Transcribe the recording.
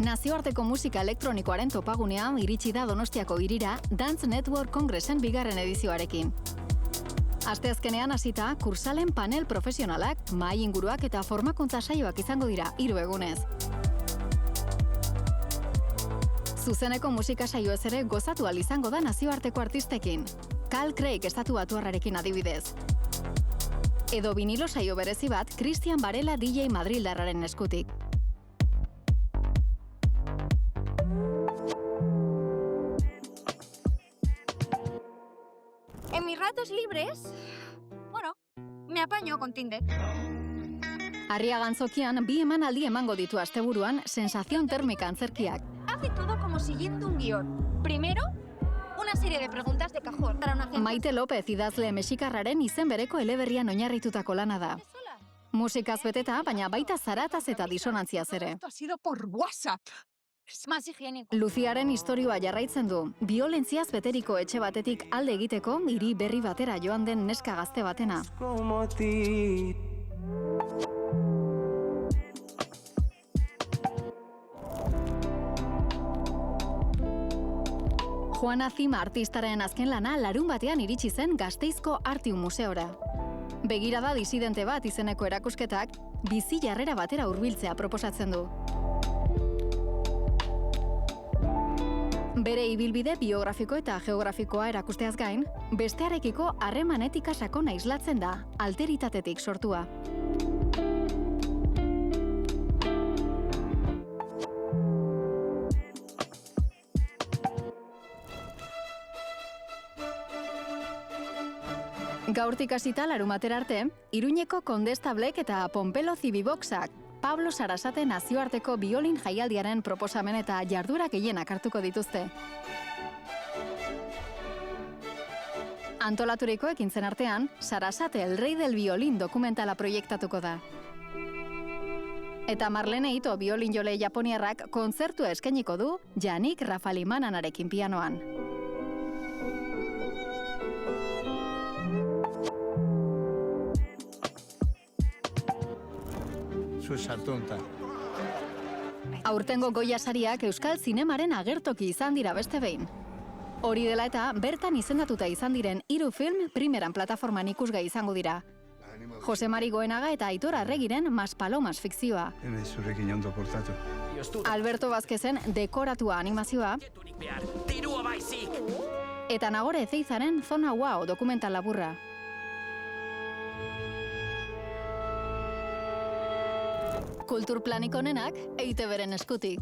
Nazioarteko musika elektronikoaren topagunean iritsi da Donostiako hirira Dance Network Congresen 2. edizioarekin. Asteazkenean hasita, kursalen panel profesionalak, mahai inguruak eta formakuntza saioak izango dira 3 egunez. Zuzeneko musika saioez ere gozatu ahal izango da nazioarteko artistekin. Carl Craig estatubatuarrarekin adibidez. Edo vinilo saio berezi bat Cristian Varela DJ Madrildarraren eskutik. En mis ratos libres, me apaño con Tinder. Arriagantzokian 2 emanaldi emango ditu asteburuan sensación térmica antzerkiak. Hace todo como siguiendo un guión. Primero, una serie de preguntas de cajón para una gente... Maite López idazle mexikarraren izen bereko eleberrian oinarritutako lana da. Musikaz beteta, baina baita zarataz eta disonantziaz ere. Esto ha sido por WhatsApp. Es más higiénico. Luziaren istorioa jarraitzen du. Biolentziaz beteriko etxe batetik alde egiteko hiri berri batera joan den neska gazte batena. Juana Zima artistaren azken lana larun batean iritsi zen Gasteizko Artium Museora. Begirada disidente bat izeneko erakusketak bizi jarrera batera hurbiltzea proposatzen du. Bere ibilbide biografiko eta geografikoa erakusteaz gain, bestearekiko harreman etika sakona islatzen da, alteritatetik sortua. Gaurtik hasita larumatera arte, Iruñeko Kondestablek eta Pompelo Zibiboxak Pablo Sarasate nazioarteko biolin jaialdiaren proposamen eta jarduera gehienak hartuko dituzte. Antolaturiko ekintzen artean, Sarasate el rey del violín dokumentala proiektatuko da. Eta Marlene Ito biolin jole japoniarrak kontzertu eskainiko du Yannick Rafalimananarekin pianoan. Aurtengo Goya sariak Euskal Zinemaren agertoki izan dira beste behin. Hori dela eta bertan izendatuta izan diren 3 film primeran plataforman ikusgai izango dira. Jose Mari Goenaga eta Aitor Arregiren Maspalomas fikzioa. Zurekin ondo portatu. Alberto Vázquezen Dekoratua animazioa. Eta Nagore Ezeizaren Zona Wow dokumental laburra. Kulturplanik onenak EITB-ren eskutik.